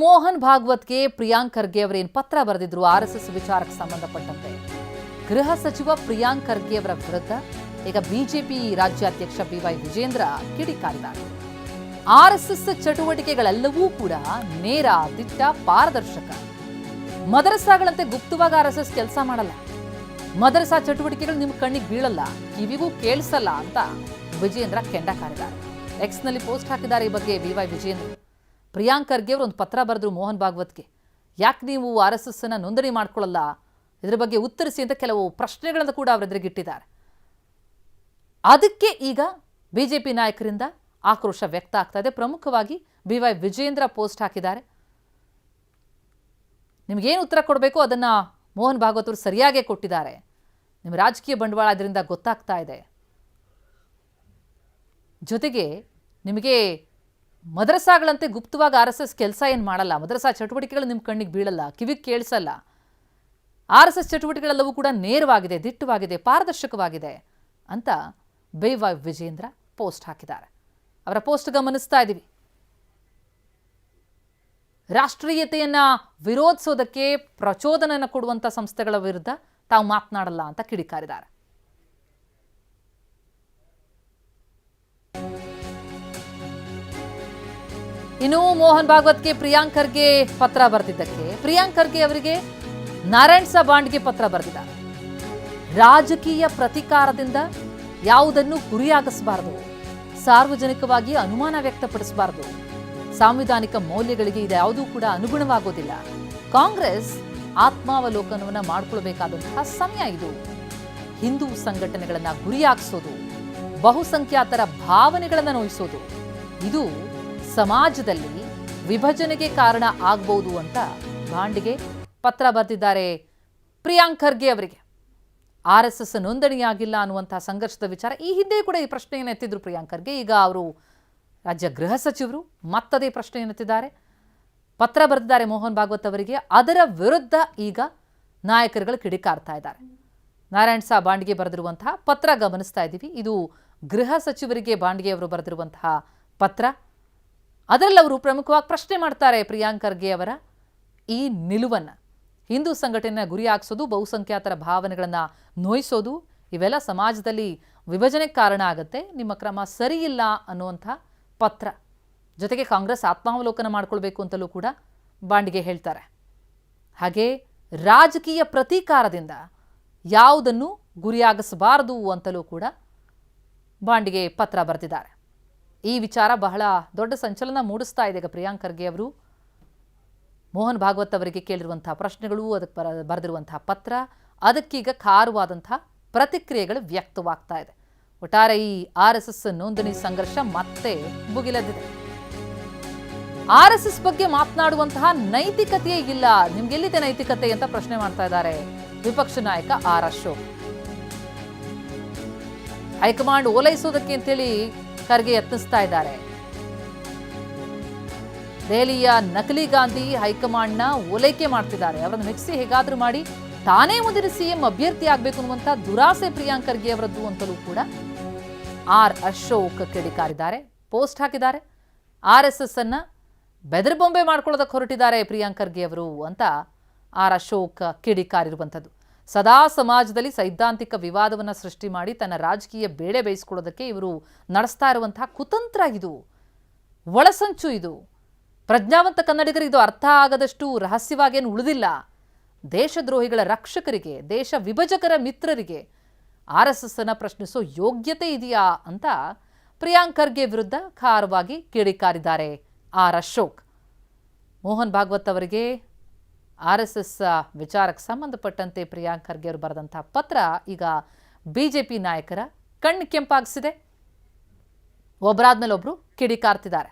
ಮೋಹನ್ ಭಾಗವತ್ಗೆ ಪ್ರಿಯಾಂಕ್ ಖರ್ಗೆ ಅವರೇನು ಪತ್ರ ಬರೆದಿದ್ರು ಆರ್ಎಸ್ಎಸ್ ವಿಚಾರಕ್ಕೆ ಸಂಬಂಧಪಟ್ಟಂತೆ ಗೃಹ ಸಚಿವ ಪ್ರಿಯಾಂಕ್ ಖರ್ಗೆ ಅವರ ವಿರುದ್ಧ ಈಗ ಬಿಜೆಪಿ ರಾಜ್ಯಾಧ್ಯಕ್ಷ ಬಿವೈ ವಿಜೇಂದ್ರ ಕಿಡಿಕಾರಿದ್ದಾರೆ. ಆರ್ಎಸ್ಎಸ್ ಚಟುವಟಿಕೆಗಳೆಲ್ಲವೂ ಕೂಡ ನೇರ, ದಿಟ್ಟ, ಪಾರದರ್ಶಕ. ಮದರಸಾಗಳಂತೆ ಗುಪ್ತವಾಗಿ ಆರ್ಎಸ್ಎಸ್ ಕೆಲಸ ಮಾಡಲ್ಲ. ಮದರಸಾ ಚಟುವಟಿಕೆಗಳು ನಿಮ್ಮ ಕಣ್ಣಿಗೆ ಬೀಳಲ್ಲ, ಕಿವಿಗೂ ಕೇಳಿಸಲ್ಲ ಅಂತ ವಿಜೇಂದ್ರ ಕೆಂಡ ಕಾರಿದ್ದಾರೆ. ಎಕ್ಸ್ನಲ್ಲಿ ಪೋಸ್ಟ್ ಹಾಕಿದ್ದಾರೆ ಈ ಬಗ್ಗೆ ಬಿವೈ ವಿಜೇಂದ್ರ. ಪ್ರಿಯಾಂಕ್ ಖರ್ಗೆ ಅವರು ಒಂದು ಪತ್ರ ಬರೆದ್ರು ಮೋಹನ್ ಭಾಗವತ್ಗೆ. ಯಾಕೆ ನೀವು ಆರ್ಎಸ್ಎಸ್ ಅನ್ನ ನೋಂದಣಿ ಮಾಡ್ಕೊಳ್ಳಲ್ಲ, ಇದರ ಬಗ್ಗೆ ಉತ್ತರಿಸಿ ಅಂತ ಕೆಲವು ಪ್ರಶ್ನೆಗಳನ್ನು ಕೂಡ ಅವರ ಎದುರಿಗಿಟ್ಟಿದ್ದಾರೆ. ಅದಕ್ಕೆ ಈಗ ಬಿಜೆಪಿ ನಾಯಕರಿಂದ ಆಕ್ರೋಶ ವ್ಯಕ್ತ ಆಗ್ತಾ ಇದೆ. ಪ್ರಮುಖವಾಗಿ ಬಿವೈ ವಿಜೇಂದ್ರ ಪೋಸ್ಟ್ ಹಾಕಿದ್ದಾರೆ. ನಿಮಗೇನು ಉತ್ತರ ಕೊಡಬೇಕು ಅದನ್ನ ಮೋಹನ್ ಭಾಗವತ್ ಅವರು ಸರಿಯಾಗೇ ಕೊಟ್ಟಿದ್ದಾರೆ. ನಿಮ್ಮ ರಾಜಕೀಯ ಬಂಡವಾಳ ಅದರಿಂದ ಗೊತ್ತಾಗ್ತಾ ಇದೆ. ಜೊತೆಗೆ ನಿಮಗೆ ಮದರಸಾಗಳಂತೆ ಗುಪ್ತವಾಗಿ ಆರ್ಎಸ್ಎಸ್ ಕೆಲಸ ಏನು ಮಾಡಲ್ಲ, ಮದರಸಾ ಚಟುವಟಿಕೆಗಳು ನಿಮ್ಮ ಕಣ್ಣಿಗೆ ಬೀಳಲ್ಲ, ಕಿವಿಗೆ ಕೇಳಿಸಲ್ಲ. ಆರ್ಎಸ್ಎಸ್ ಚಟುವಟಿಕೆಗಳೆಲ್ಲವೂ ಕೂಡ ನೇರವಾಗಿದೆ, ದಿಟ್ಟವಾಗಿದೆ, ಪಾರದರ್ಶಕವಾಗಿದೆ ಅಂತ ಬಿವೈ ವಿಜೇಂದ್ರ ಪೋಸ್ಟ್ ಹಾಕಿದ್ದಾರೆ. ಅವರ ಪೋಸ್ಟ್ ಗಮನಿಸ್ತಾ ಇದ್ದೀವಿ. ರಾಷ್ಟ್ರೀಯತೆಯನ್ನ ವಿರೋಧಿಸೋದಕ್ಕೆ ಪ್ರಚೋದನೆಯನ್ನು ಕೊಡುವಂಥ ಸಂಸ್ಥೆಗಳ ವಿರುದ್ಧ ತಾವು ಮಾತನಾಡಲ್ಲ ಅಂತ ಕಿಡಿಕಾರಿದ್ದಾರೆ. ಇನ್ನು ಮೋಹನ್ ಭಾಗವತ್ಗೆ ಪ್ರಿಯಾಂಕ್ ಖರ್ಗೆ ಪತ್ರ ಬರೆದಿದ್ದಕ್ಕೆ ಪ್ರಿಯಾಂಕ್ ಖರ್ಗೆ ಅವರಿಗೆ ನಾರಾಯಣ್ ಸಾಬಾಂಡ್ಗೆ ಪತ್ರ ಬರೆದಿದ್ದಾರೆ. ರಾಜಕೀಯ ಪ್ರತಿಕಾರದಿಂದ ಯಾವುದನ್ನು ಗುರಿಯಾಗಿಸಬಾರದು, ಸಾರ್ವಜನಿಕವಾಗಿ ಅನುಮಾನ ವ್ಯಕ್ತಪಡಿಸಬಾರದು, ಸಾಂವಿಧಾನಿಕ ಮೌಲ್ಯಗಳಿಗೆ ಇದು ಯಾವುದೂ ಕೂಡ ಅನುಗುಣವಾಗೋದಿಲ್ಲ. ಕಾಂಗ್ರೆಸ್ ಆತ್ಮಾವಲೋಕನವನ್ನ ಮಾಡಿಕೊಳ್ಬೇಕಾದಂತಹ ಸಮಯ ಇದು. ಹಿಂದೂ ಸಂಘಟನೆಗಳನ್ನ ಗುರಿಯಾಗಿಸೋದು, ಬಹುಸಂಖ್ಯಾತರ ಭಾವನೆಗಳನ್ನ ನೋಯಿಸೋದು, ಇದು ಸಮಾಜದಲ್ಲಿ ವಿಭಜನೆಗೆ ಕಾರಣ ಆಗಬಹುದು ಅಂತ ಬಾಂಡ್ಗೆ ಪತ್ರ ಬರೆದಿದ್ದಾರೆ ಪ್ರಿಯಾಂಕ್ ಖರ್ಗೆ ಅವರಿಗೆ. ಆರ್ಎಸ್ಎಸ್ ನೋಂದಣಿಯಾಗಿಲ್ಲ ಅನ್ನುವಂತಹ ಸಂಘರ್ಷದ ವಿಚಾರ ಈ ಹಿಂದೆ ಕೂಡ ಈ ಪ್ರಶ್ನೆಯನ್ನು ಎತ್ತಿದ್ರು ಪ್ರಿಯಾಂಕ್ ಖರ್ಗೆ. ಈಗ ಅವರು ರಾಜ್ಯ ಗೃಹ ಸಚಿವರು ಮತ್ತದೇ ಪ್ರಶ್ನೆಯನ್ನು ಎತ್ತಿದ್ದಾರೆ. ಪತ್ರ ಬರೆದಿದ್ದಾರೆ ಮೋಹನ್ ಭಾಗವತ್ ಅವರಿಗೆ. ಅದರ ವಿರುದ್ಧ ಈಗ ನಾಯಕರುಗಳು ಕಿಡಿಕಾರ್ತಾ ಇದ್ದಾರೆ. ನಾರಾಯಣ್ ಸಾ ಬಾಂಡ್ಗೆ ಬರೆದಿರುವಂತಹ ಪತ್ರ ಗಮನಿಸ್ತಾ ಇದ್ದೀವಿ. ಇದು ಗೃಹ ಸಚಿವರಿಗೆ ಬಾಂಡ್ಗೆ ಅವರು ಬರೆದಿರುವಂತಹ ಪತ್ರ. ಅದರಲ್ಲಿ ಅವರು ಪ್ರಮುಖವಾಗಿ ಪ್ರಶ್ನೆ ಮಾಡ್ತಾರೆ ಪ್ರಿಯಾಂಕ್ ಖರ್ಗೆ ಅವರ ಈ ನಿಲುವನ್ನು. ಹಿಂದೂ ಸಂಘಟನೆಯ ಗುರಿಯಾಗಿಸೋದು, ಬಹುಸಂಖ್ಯಾತರ ಭಾವನೆಗಳನ್ನು ನೋಯಿಸೋದು, ಇವೆಲ್ಲ ಸಮಾಜದಲ್ಲಿ ವಿಭಜನೆಗೆ ಕಾರಣ ಆಗುತ್ತೆ. ನಿಮ್ಮ ಕ್ರಮ ಸರಿಯಿಲ್ಲ ಅನ್ನುವಂಥ ಪತ್ರ. ಜೊತೆಗೆ ಕಾಂಗ್ರೆಸ್ ಆತ್ಮಾವಲೋಕನ ಮಾಡ್ಕೊಳ್ಬೇಕು ಅಂತಲೂ ಕೂಡ ಬಾಂಡ್ಗೆ ಹೇಳ್ತಾರೆ. ಹಾಗೆ ರಾಜಕೀಯ ಪ್ರತೀಕಾರದಿಂದ ಯಾವುದನ್ನು ಗುರಿಯಾಗಿಸಬಾರದು ಅಂತಲೂ ಕೂಡ ಬಾಂಡ್ಗೆ ಪತ್ರ ಬರೆದಿದ್ದಾರೆ. ಈ ವಿಚಾರ ಬಹಳ ದೊಡ್ಡ ಸಂಚಲನ ಮೂಡಿಸ್ತಾ ಇದೆ. ಈಗ ಪ್ರಿಯಾಂಕ್ ಖರ್ಗೆ ಅವರು ಮೋಹನ್ ಭಾಗವತ್ ಅವರಿಗೆ ಕೇಳಿರುವಂತಹ ಪ್ರಶ್ನೆಗಳು, ಅದಕ್ಕೆ ಬರೆದಿರುವಂತಹ ಪತ್ರ, ಅದಕ್ಕೀಗ ಖಾರವಾದಂತಹ ಪ್ರತಿಕ್ರಿಯೆಗಳು ವ್ಯಕ್ತವಾಗ್ತಾ ಇದೆ. ಒಟ್ಟಾರೆ ಈ ಆರ್ಎಸ್ಎಸ್ ನೋಂದಣಿ ಸಂಘರ್ಷ ಮತ್ತೆ ಭುಗಿಲೆದ್ದಿದೆ. ಆರ್ಎಸ್ಎಸ್ ಬಗ್ಗೆ ಮಾತನಾಡುವಂತಹ ನೈತಿಕತೆಯೇ ಇಲ್ಲ, ನಿಮ್ಗೆಲ್ಲಿದೆ ನೈತಿಕತೆ ಅಂತ ಪ್ರಶ್ನೆ ಮಾಡ್ತಾ ಇದ್ದಾರೆ ವಿಪಕ್ಷ ನಾಯಕ ಆರ್ ಅಶೋಕ್. ಹೈಕಮಾಂಡ್ ಓಲೈಸೋದಕ್ಕೆ ಅಂತೇಳಿ ಖರ್ಗೆ ಯತ್ನಿಸ್ತಾ ಇದ್ದಾರೆ. ದೆಹಲಿಯ ನಕಲಿ ಗಾಂಧಿ ಹೈಕಮಾಂಡ್ನ ಓಲೈಕೆ ಮಾಡ್ತಿದ್ದಾರೆ. ಅವರನ್ನು ಮೆಚ್ಚಿಸಿ ಹೇಗಾದ್ರೂ ಮಾಡಿ ತಾನೇ ಮುಂದಿನ ಸಿಎಂ ಅಭ್ಯರ್ಥಿ ಆಗಬೇಕು ಅನ್ನುವಂಥ ದುರಾಸೆ ಪ್ರಿಯಾಂಕ್ ಖರ್ಗೆ ಅವರದ್ದು ಅಂತಲೂ ಕೂಡ ಆರ್ ಅಶೋಕ್ ಕಿಡಿಕಾರಿದ್ದಾರೆ, ಪೋಸ್ಟ್ ಹಾಕಿದ್ದಾರೆ. ಆರ್ಎಸ್ಎಸ್ ಅನ್ನ ಬೆದರುಬೊಂಬೆ ಮಾಡ್ಕೊಳ್ಳೋದಕ್ಕೆ ಹೊರಟಿದ್ದಾರೆ ಪ್ರಿಯಾಂಕ್ ಖರ್ಗೆ ಅವರು ಅಂತ ಆರ್ ಅಶೋಕ್ ಕಿಡಿಕಾರಿರುವಂಥದ್ದು. ಸದಾ ಸಮಾಜದಲ್ಲಿ ಸೈದ್ಧಾಂತಿಕ ವಿವಾದವನ್ನು ಸೃಷ್ಟಿ ಮಾಡಿ ತನ್ನ ರಾಜಕೀಯ ಬೇಳೆ ಬೇಯಿಸ್ಕೊಳ್ಳೋದಕ್ಕೆ ಇವರು ನಡೆಸ್ತಾ ಇರುವಂತಹ ಕುತಂತ್ರ ಇದು, ಒಳಸಂಚು ಇದು. ಪ್ರಜ್ಞಾವಂತ ಕನ್ನಡಿಗರಿಗೆ ಇದು ಅರ್ಥ ಆಗದಷ್ಟು ರಹಸ್ಯವಾಗೇನು ಉಳಿದಿಲ್ಲ. ದೇಶದ್ರೋಹಿಗಳ ರಕ್ಷಕರಿಗೆ, ದೇಶ ವಿಭಜಕರ ಮಿತ್ರರಿಗೆ ಆರ್ಎಸ್ಎಸ್ ಅನ್ನ ಪ್ರಶ್ನಿಸೋ ಯೋಗ್ಯತೆ ಇದೆಯಾ ಅಂತ ಪ್ರಿಯಾಂಕ್ ಖರ್ಗೆ ವಿರುದ್ಧ ಖಾರವಾಗಿ ಕಿಡಿಕಾರಿದ್ದಾರೆ ಆರ್ ಅಶೋಕ್. ಮೋಹನ್ ಭಾಗವತ್ ಅವರಿಗೆ ಆರ್ಎಸ್ಎಸ್ ವಿಚಾರಕ್ಕೆ ಸಂಬಂಧಪಟ್ಟಂತೆ ಪ್ರಿಯಾಂಕ್ ಖರ್ಗೆ ಅವರು ಬರೆದಂತಹ ಪತ್ರ ಈಗ ಬಿಜೆಪಿ ನಾಯಕರ ಕಣ್ಣು ಕೆಂಪಾಗಿಸಿದೆ. ಒಬ್ಬರಾದ್ಮೇಲೆ ಒಬ್ರು ಕಿಡಿಕಾರ್ತಿದ್ದಾರೆ.